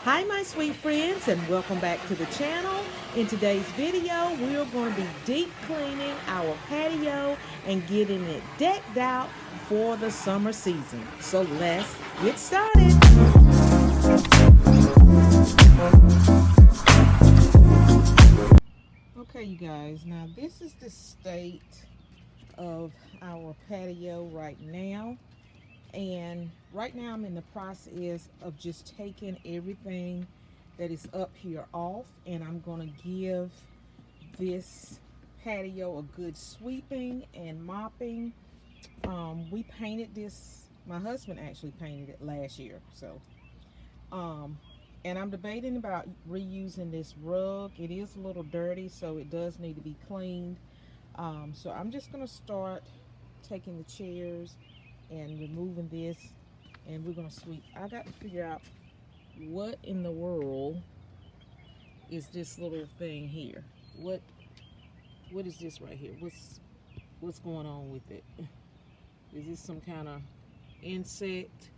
Hi my sweet friends, and welcome back to the channel. In today's video, we're going to be deep cleaning our patio and getting it decked out for the summer season. So let's get started. Okay you guys, now this is the state of our patio right now. And right now I'm in the process of just taking everything that is up here off, and I'm going to give this patio a good sweeping and mopping. We painted this, my husband actually painted it last year, so and I'm debating about reusing this rug. It is a little dirty, so it does need to be cleaned. So I'm just going to start taking the chairs and removing this, and we're gonna sweep. I got to figure out what in the world is this little thing here. What is this right here? What's going on with it? Is this some kind of insect?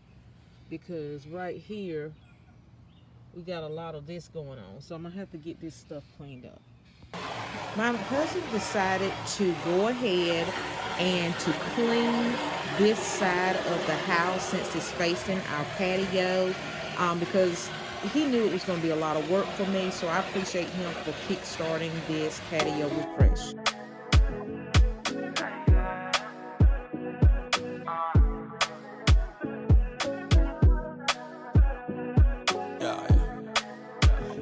Because right here we got a lot of this going on, so I'm gonna have to get this stuff cleaned up. My husband decided to go ahead and to clean this side of the house since it's facing our patio, because he knew it was going to be a lot of work for me, so I appreciate him for kick-starting this patio refresh.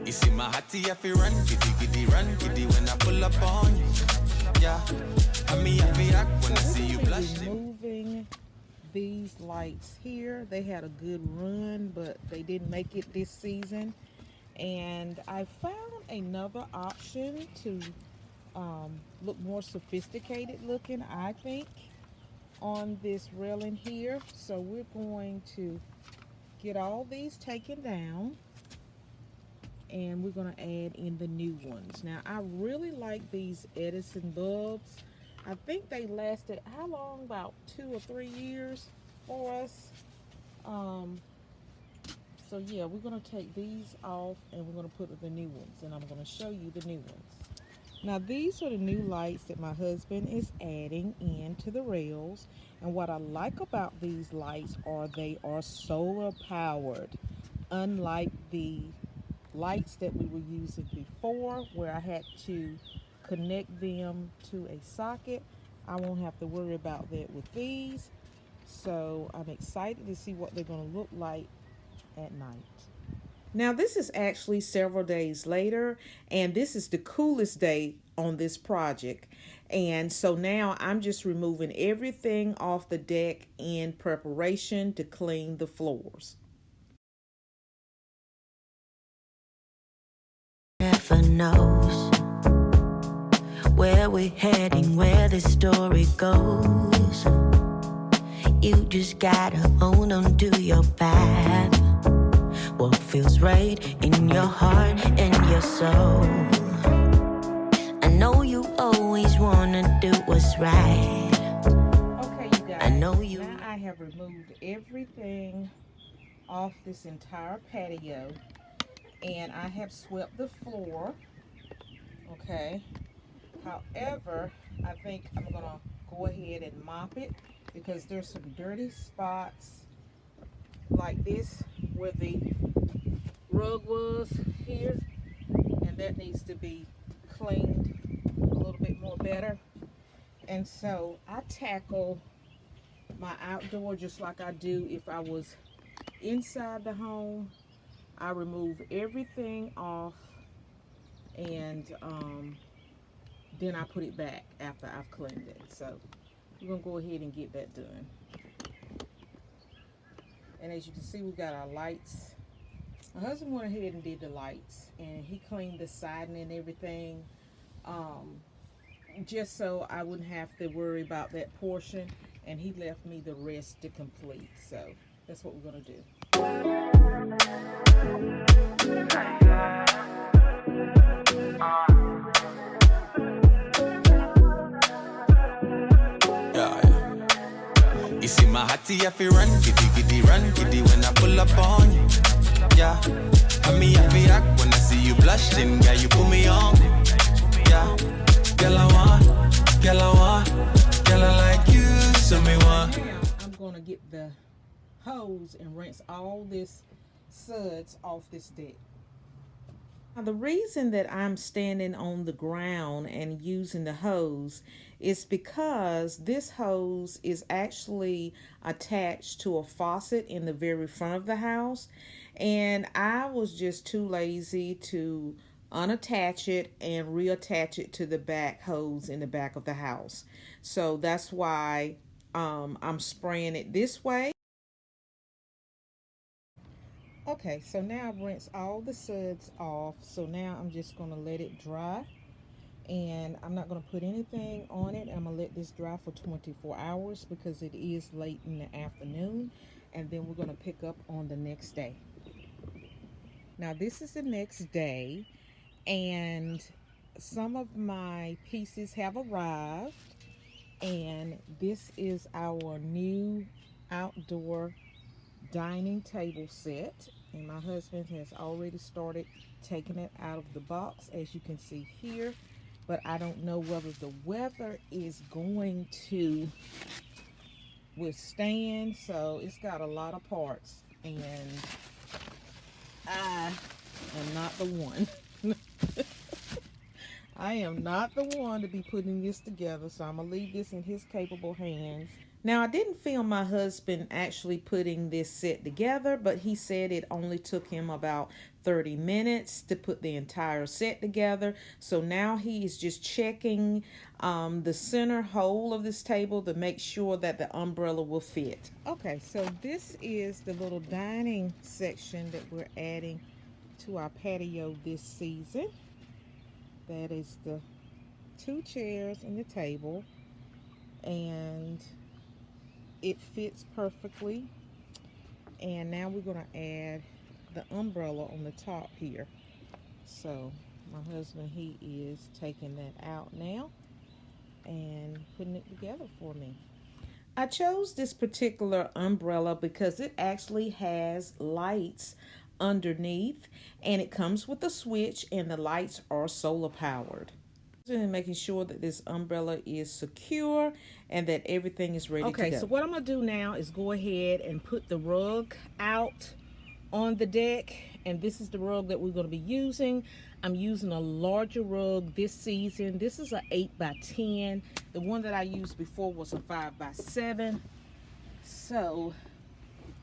You see my hottie, I feel run, run, giddy when I pull up on you. Yeah, I mean, I feel act when I see you blush. Removing these lights here, they had a good run, but they didn't make it this season. And I found another option to look more sophisticated looking, I think, on this railing here. So we're going to get all these taken down, and we're going to add in the new ones. Now I really like these Edison bulbs. I think they lasted, how long? About 2 or 3 years for us. So yeah, we're going to take these off and we're going to put the new ones, and I'm going to show you the new ones. Now these are the new lights that my husband is adding into the rails, and what I like about these lights are they are solar powered, unlike the lights that we were using before where I had to connect them to a socket. I won't have to worry about that with these, so I'm excited to see what they're going to look like at night. Now this is actually several days later, and this is the coolest day on this project, and so now I'm just removing everything off the deck in preparation to clean the floors. Never knows where we're heading, where the story goes. You just gotta hold on to your path. What feels right in your heart and your soul. I know you always wanna do what's right. Okay, you guys. I know you. Now I have removed everything off this entire patio, and I have swept the floor. Okay. However, I think I'm gonna go ahead and mop it because there's some dirty spots like this where the rug was here, and that needs to be cleaned a little bit more better. And so I tackle my outdoor just like I do if I was inside the home. I remove everything off, and then I put it back after I've cleaned it. So we're gonna go ahead and get that done. And as you can see, we got our lights. My husband went ahead and did the lights, and he cleaned the siding and everything, just so I wouldn't have to worry about that portion, and he left me the rest to complete. So that's what we're gonna do. You see my hottie, I feel run, giddy, run, giddy when I pull up on you. Yeah, me happy act when I see you blushing, girl, you put me on. Yeah, girl I want, girl I like you, so me want. Now I'm gonna get the hose and rinse all this suds off this deck. Now, the reason that I'm standing on the ground and using the hose is because this hose is actually attached to a faucet in the very front of the house, and I was just too lazy to unattach it and reattach it to the back hose in the back of the house. So that's why I'm spraying it this way. Okay, so now I've rinsed all the suds off. So now I'm just going to let it dry. And I'm not going to put anything on it. I'm going to let this dry for 24 hours because it is late in the afternoon. And then we're going to pick up on the next day. Now this is the next day. And some of my pieces have arrived. And this is our new outdoor dining table set, and my husband has already started taking it out of the box, as you can see here, but I don't know whether the weather is going to withstand. So it's got a lot of parts, and I am not the one. I am not the one to be putting this together, so I'm gonna leave this in his capable hands. Now, I didn't film my husband actually putting this set together, but he said it only took him about 30 minutes to put the entire set together. So now he is just checking the center hole of this table to make sure that the umbrella will fit. Okay, so this is the little dining section that we're adding to our patio this season. That is the 2 chairs and the table, and it fits perfectly. And now we're going to add the umbrella on the top here. So my husband, he is taking that out now and putting it together for me. I chose this particular umbrella because it actually has lights underneath, and it comes with a switch, and the lights are solar powered. And making sure that this umbrella is secure and that everything is ready to go. Okay, so what I'm gonna do now is go ahead and put the rug out on the deck, and this is the rug that we're gonna be using. I'm using a larger rug this season. This is an 8x10. The one that I used before was a 5x7. So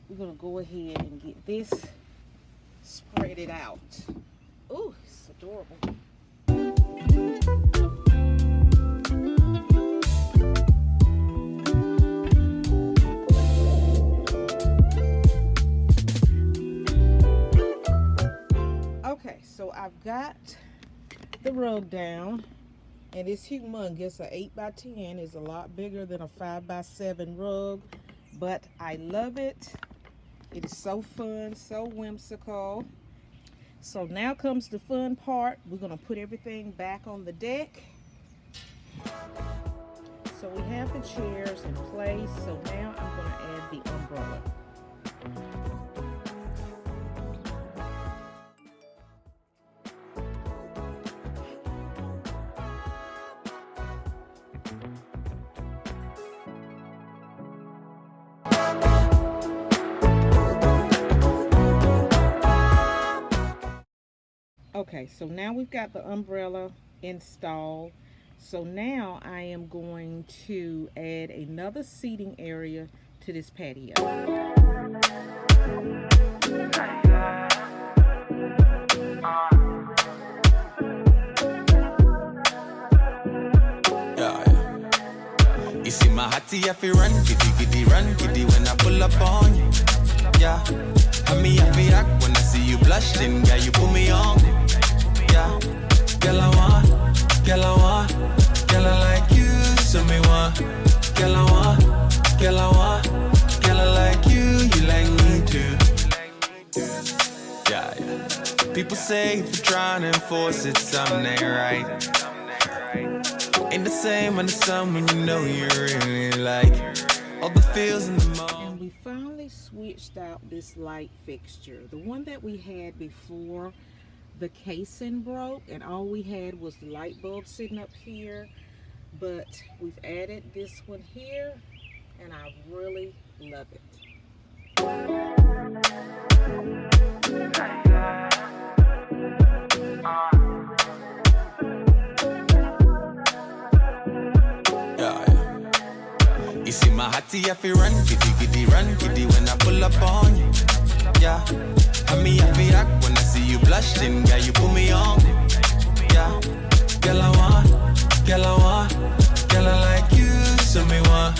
we're gonna go ahead and get this spread it out. Ooh, it's adorable. Okay, so I've got the rug down, and it's humongous. An 8x10 is a lot bigger than a 5x7 rug, but I love it. It is so fun, so whimsical. So now comes the fun part. We're gonna put everything back on the deck. So we have the chairs in place. So now I'm gonna add the umbrella. Okay, so now we've got the umbrella installed. So now I am going to add another seating area to this patio. You see my hottie, I feel run, giddy when I pull up on you. Yeah, I mean, I feel act when I see you blushing, girl, you put me on. Yeah, girl, I want, girl, I like you, so me want. Girl, I want, girl, I like you, you like me too. Yeah. People say if you're trying to enforce it, something ain't right. Ain't the same when the sun when you know you really like all the feels in the moment. And we finally I switched out this light fixture. The one that we had before, the casing broke and all we had was the light bulb sitting up here, but we've added this one here and I really love it. You see my hottie, I feel run, kitty when I pull up on you. Yeah, I mean, I feel act when I see you blushing, girl, you put me on. Yeah, girl, I want, girl, I like you, so me want.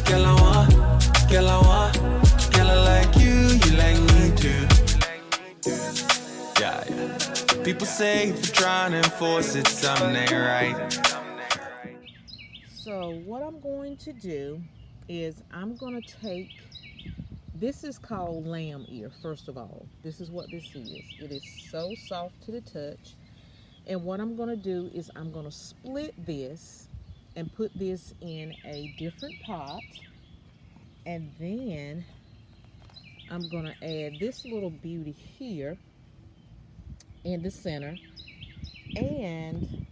Girl, I want, girl, I like you like me too. Yeah. People say if you're trying to enforce it, something ain't right. So what I'm going to do is I'm going to take, this is called lamb ear, first of all. This is what this is. It is so soft to the touch. And what I'm going to do is I'm going to split this and put this in a different pot. And then I'm going to add this little beauty here in the center. And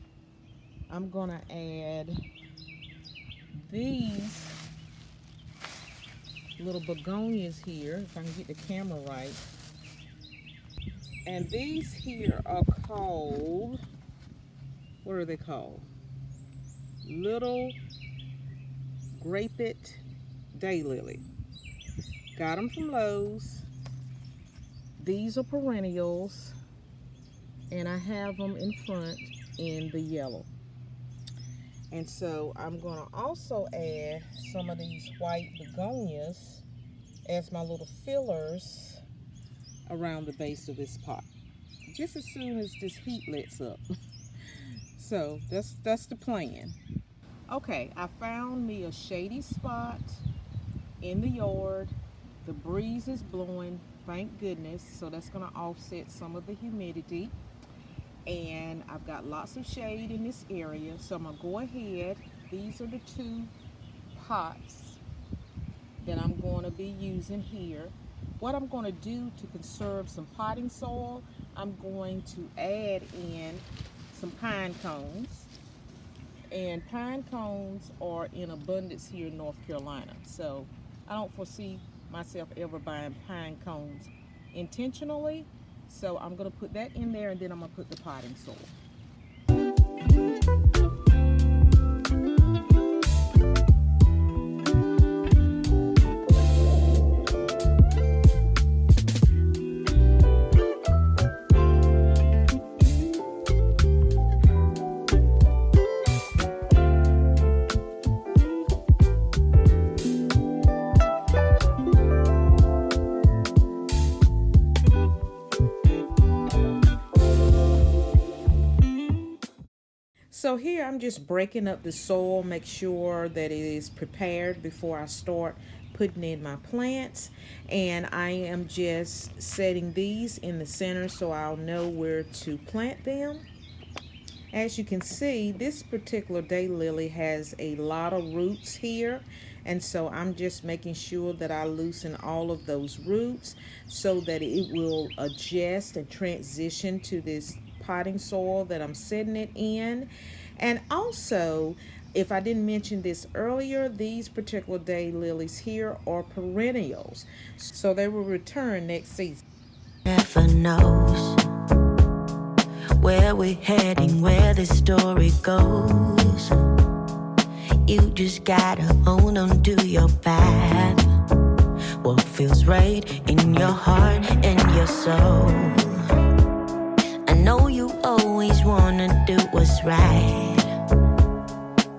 I'm going to add these little begonias here, if I can get the camera right. And these here are called, what are they called? Little graped daylily. Got them from Lowe's. These are perennials, and I have them in front in the yellow. And so I'm going to also add some of these white begonias as my little fillers around the base of this pot, just as soon as this heat lets up. So that's the plan. Okay, I found me a shady spot in the yard. The breeze is blowing, thank goodness, so that's going to offset some of the humidity. And I've got lots of shade in this area, so I'm going to go ahead. These are the two pots that I'm going to be using here. What I'm going to do to conserve some potting soil, I'm going to add in some pine cones. And pine cones are in abundance here in North Carolina, so I don't foresee myself ever buying pine cones intentionally. So I'm going to put that in there, and then I'm going to put the potting soil. So here I'm just breaking up the soil, make sure that it is prepared before I start putting in my plants. And I am just setting these in the center so I'll know where to plant them. As you can see, this particular daylily has a lot of roots here, and so I'm just making sure that I loosen all of those roots so that it will adjust and transition to this potting soil that I'm setting it in. And also, if I didn't mention this earlier, these particular daylilies here are perennials, so they will return next season. Never knows where we're heading, where the story goes. You just gotta hold on to your path. What feels right in your heart and your soul. I know you always wanna do what's right.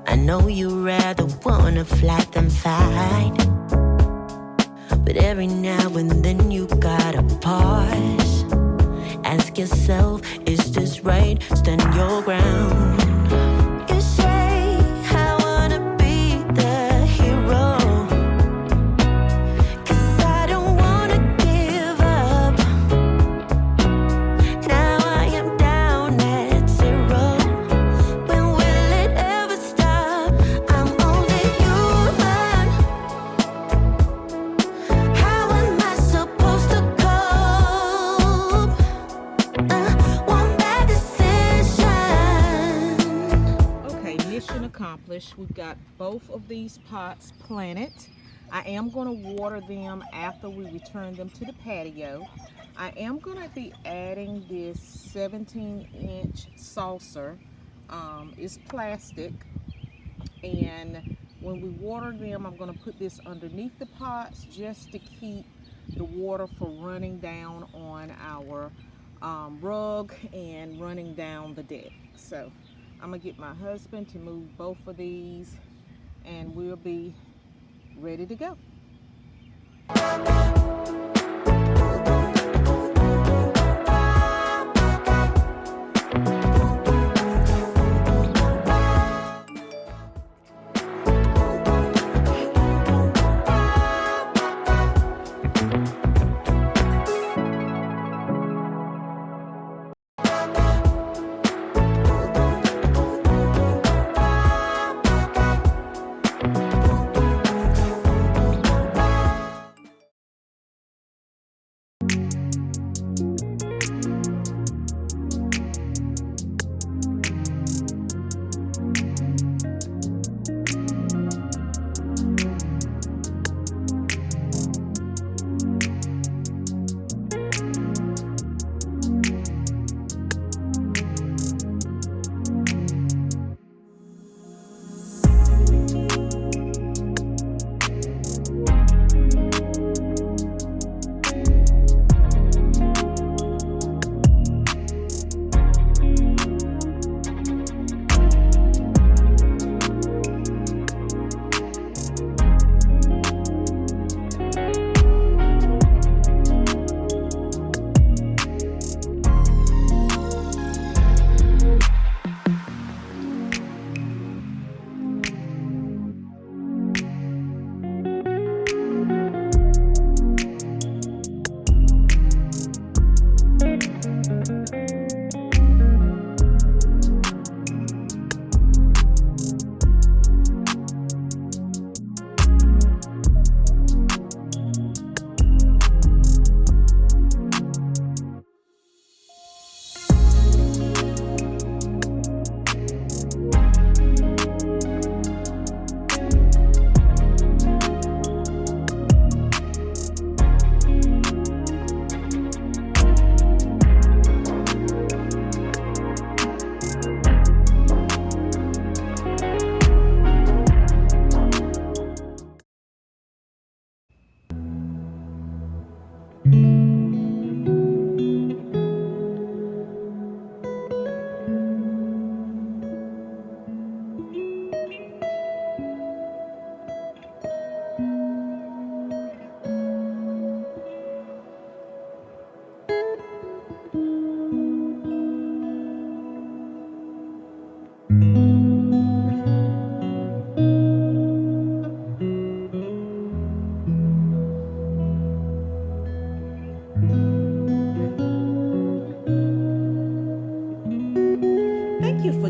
I know you rather wanna fight than fight. But every now and then you gotta pause. Ask yourself, is this right? Stand your ground. You say, I wanna be the hero. 'Cause I don't wanna give up. Now I am down at zero. When will it ever stop? I'm only human. How I accomplished. We've got both of these pots planted. I am going to water them after we return them to the patio. I am going to be adding this 17-inch saucer. It's plastic, and when we water them, I'm going to put this underneath the pots just to keep the water from running down on our rug and running down the deck. So I'm going to get my husband to move both of these, and we'll be ready to go.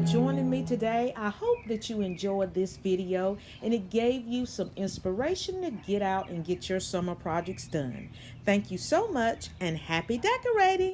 Joining me today. I hope that you enjoyed this video and it gave you some inspiration to get out and get your summer projects done. Thank you so much and happy decorating.